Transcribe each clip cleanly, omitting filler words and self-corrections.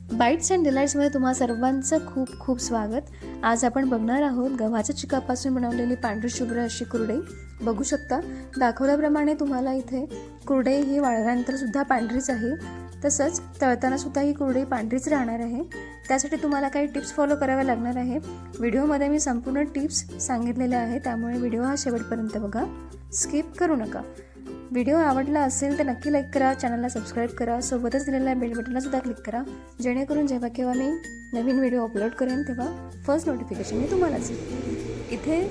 Bites and डिलाइट्समध्ये तुम्हा सर्वांचं खूप खूप स्वागत। आज आपण बघणार आहोत गव्हाच्या चिकापासून बनवलेली पांढरी शुभ्र अशी कुरडई। बघू शकता दाखवल्याप्रमाणे तुम्हाला इथे कुरडई ही वाळल्यानंतर सुद्धा पांढरीच आहे, तसंच तळताना सुद्धा ही कुरडई पांढरीच राहणार आहे। त्यासाठी तुम्हाला काही टिप्स फॉलो कराव्या लागणार आहे। व्हिडिओमध्ये मी संपूर्ण टिप्स सांगितलेल्या आहेत, त्यामुळे व्हिडिओ हा शेवटपर्यंत बघा, स्किप करू नका। व्हिडिओ आवडला असेल तर नक्की लाईक करा, चॅनलला सबस्क्राईब करा, सोबतच दिलेल्या बेल बटनला सुद्धा क्लिक करा, जेणेकरून जेव्हा केव्हा मी नवीन व्हिडिओ अपलोड करेन तेव्हा फर्स्ट नोटिफिकेशन मी तुम्हालाच येईल। इथे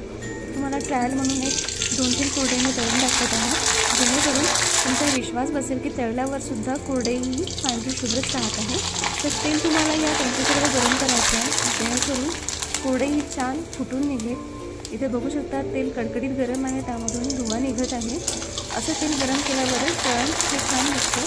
तुम्हाला ट्रायल म्हणून एक 2-3 कुरडई मी तळून दाखवत आहे, जेणेकरून तुमचा विश्वास बसेल की तळल्यावर सुद्धा कुरडई ही पांढरी शुभ्रच राहत आहे। तर तेल तुम्हाला या टेम्परेचरवर गरम करायचं आहे, जेणेकरून कुरडई ही छान फुटून निघेल। इथे बघू शकता तेल कडकडीत गरम आहे, त्यामधून धुवा निघत आहे। असं तेल गरम केल्यावरच तळण हे छान दिसतं।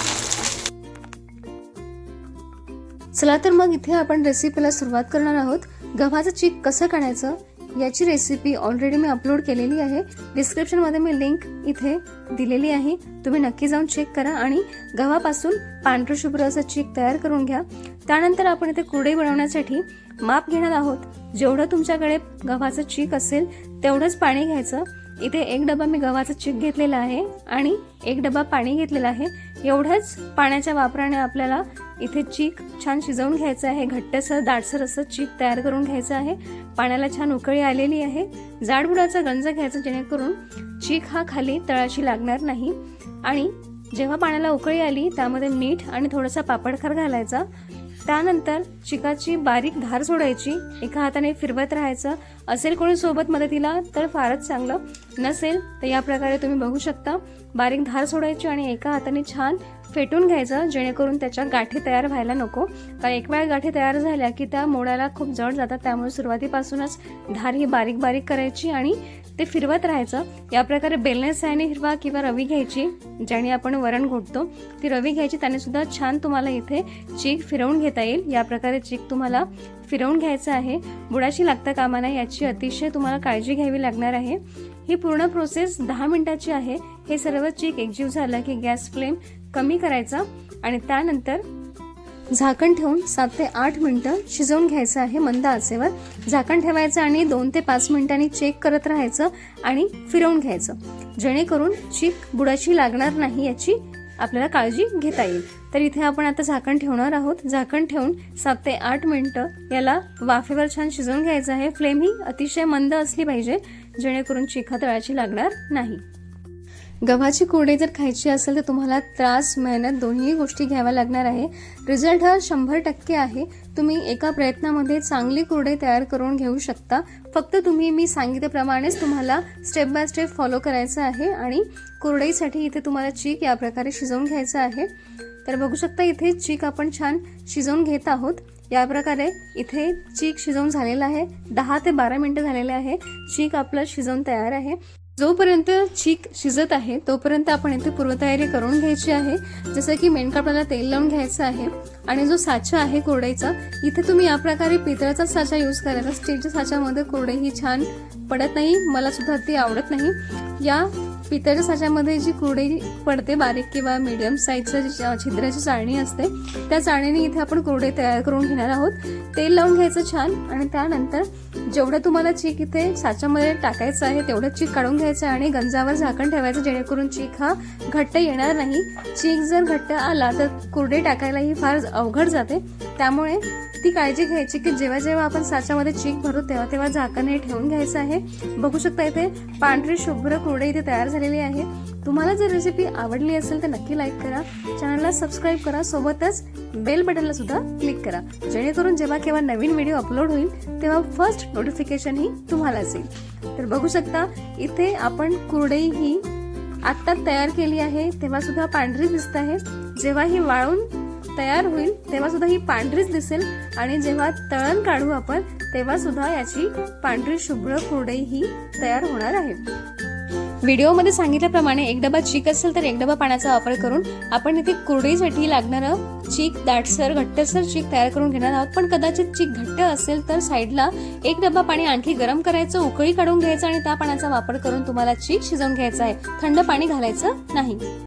चला तर मग इथे आपण रेसिपीला सुरुवात करणार आहोत। गव्हाचं चीक कसं काढायचं याची रेसिपी ऑलरेडी मी अपलोड केलेली आहे, डिस्क्रिप्शनमध्ये मी लिंक इथे दिलेली आहे, तुम्ही नक्की जाऊन चेक करा आणि गव्हापासून पांढरं शुभ्र असं चीक तयार करून घ्या। त्यानंतर आपण इथे कुरडई बनवण्यासाठी माप घेणार आहोत। जेवढं तुमच्याकडे गव्हाचं चीक असेल तेवढंच पाणी घ्यायचं। इथे 1 डबा मी गव्हाचं चीक घेतलेला आहे आणि 1 डबा पाणी घेतलेलं आहे। एवढ्याच पाण्याच्या वापराने आपल्याला इथे चीक छान शिजवून घ्यायचं आहे, घट्टसर दाटसर असं चीक तयार करून घ्यायचं आहे। पाण्याला छान उकळी आलेली आहे, जाडबुडाचा गंज घ्यायचा, जेणेकरून चीक हा खाली तळाशी लागणार नाही। आणि जेव्हा पाण्याला उकळी आली त्यामध्ये मीठ आणि थोडासा पापडखार घालायचा। त्यानंतर चिकाची बारीक धार सोडायची, एका हाताने फिरवत राहायचं। असेल कोणी सोबत मदतीला तर फारच चांगलं, नसेल तर या प्रकारे तुम्ही बघू शकता बारीक धार सोडायची आणि एका हाताने छान फेटून घ्यायचं, जेणेकरून त्याच्या गाठी तयार व्हायला नको। कारण एक वेळ गाठी तयार झाल्या की त्या मोडायला खूप जड जातात, त्यामुळे सुरुवातीपासूनच धार ही बारीक बारीक करायची आणि ते फिरवत राहायचं। या प्रकारे बेलने साहाय्याने हिरवा किंवा रवी घ्यायची, ज्याने आपण वरण घोटतो ती रवी घ्यायची, त्याने सुद्धा छान तुम्हाला इथे चीक फिरवून घेता येईल। या प्रकारे चीक तुम्हाला फिरवून घ्यायचं आहे, बुडाशी लागता कामा नये याची अतिशय तुम्हाला काळजी घ्यावी लागणार आहे। ही पूर्ण प्रोसेस 10 मिनिटाची आहे। हे सर्व चीक एकजीव झाला की गॅस फ्लेम कमी करायचा आणि त्यानंतर झाकण ठेवून 7 ते 8 मिनिटं शिजवून घ्यायचं आहे। मंद आचेवर झाकण ठेवायचं आणि 2 ते 5 मिनिटांनी चेक करत राहायचं आणि फिरवून घ्यायचं, जेणेकरून चीक बुडाची लागणार नाही याची आपल्याला काळजी घेता येईल। तर इथे आपण आता झाकण ठेवणार आहोत। झाकण ठेवून 7 ते 8 मिनिटं याला वाफेवर छान शिजवून घ्यायचं आहे। फ्लेम ही अतिशय मंद असली पाहिजे, जेणेकरून चीक तळाची लागणार नाही। गव्हाची कुरडई जर खायची असेल तर तुम्हाला त्रास मेहनत दोन्ही गोष्टी घ्याव्या लागणार आहे। रिझल्ट हा 100% आहे। तुम्ही एका प्रयत्नामध्ये चांगली कुरडई तयार करून घेऊ शकता। फक्त तुम्ही मी सांगितल्याप्रमाणेच तुम्हाला स्टेप बाय स्टेप फॉलो करायचं आहे आणि कुरडईसाठी इथे तुम्हाला चीक या प्रकारे शिजवून घ्यायचं आहे। तर बघू शकता इथे चीक आपण छान शिजवून घेत आहोत। या प्रकारे इथे चीक शिजवून झालेला आहे, 10 ते 12 मिनिटं झालेले आहे। चीक आपलं शिजवून तयार आहे। जोपर्यंत चीक शिजत आहे तोपर्यंत आपण इथे पूर्वतयारी करून घ्यायची आहे। जसं की मेणकापडाला तेल लावून घ्यायचं आहे आणि जो साचा आहे कुरडईचा, इथे तुम्ही या प्रकारे पितळाचा साचा यूज करायचा। स्टीलच्या साच्यामध्ये कुरडई ही छान पडत नाही, मला सुद्धा ती आवडत नाही। या पितळच्या साच्यामध्ये जी कुरडई पडते बारीक किंवा मीडियम साईजचं छिद्राची चाळणी असते, त्या चाळणीने इथे आपण कुरडई तयार करून घेणार आहोत। तेल लावून घ्यायचं छान आणि त्यानंतर जेवढं तुम्हाला चीक इथे साच्यामध्ये टाकायचं आहे तेवढं चीक काढून घ्यायचं आणि गंजावर झाकण ठेवायचं, जेणेकरून चीक हा घट्ट येणार नाही। चीक जर घट्ट आला तर कुरडई टाकायलाही फार अवघड जाते, त्यामुळे ती काळजी घ्यायची की जेव्हा जेव्हा आपण साच्यामध्ये चीक भरू तेव्हा तेव्हा झाकण हे ठेवून घ्यायचं आहे। बघू शकता इथे पांढरी शुभ्र कुरडई इथे तयार झालेली आहे। तुम्हाला जर रेसिपी आवडली असेल तर नक्की लाईक करा, चॅनलला सबस्क्राईब करा, सोबतच बेल बटनला सुद्धा क्लिक करा, जेणेकरून जेव्हा केव्हा नवीन व्हिडिओ अपलोड होईल तेव्हा फर्स्ट नोटिफिकेशन ही तुम्हालाच येईल। तर बघू शकता इथे आपण कुरडई ही आत्ता तयार केली आहे, तेव्हा सुद्धा पांढरी दिसत आहे। जेव्हा ही वाळून तयार होईल तेव्हा सुद्धा ही पांढरीच दिसेल आणि जेव्हा तळण काढू आपण तेव्हा सुद्धा याची पांढरी शुभ्र कुरडई ही तयार होणार आहे। व्हिडिओमध्ये सांगितल्याप्रमाणे 1 डबा चीक असेल तर 1 डबा पाण्याचा वापर करून आपण इथे कुरडईसाठी लागणारं चीक दाटसर घट्टसर चीक तयार करून घेणार आहोत। पण कदाचित चीक घट्ट असेल तर साईडला 1 डबा पाणी आणखी गरम करायचं, उकळी काढून घ्यायचं आणि त्या पाण्याचा वापर करून तुम्हाला चीक शिजवून घ्यायचा आहे। थंड पाणी घालायचं नाही।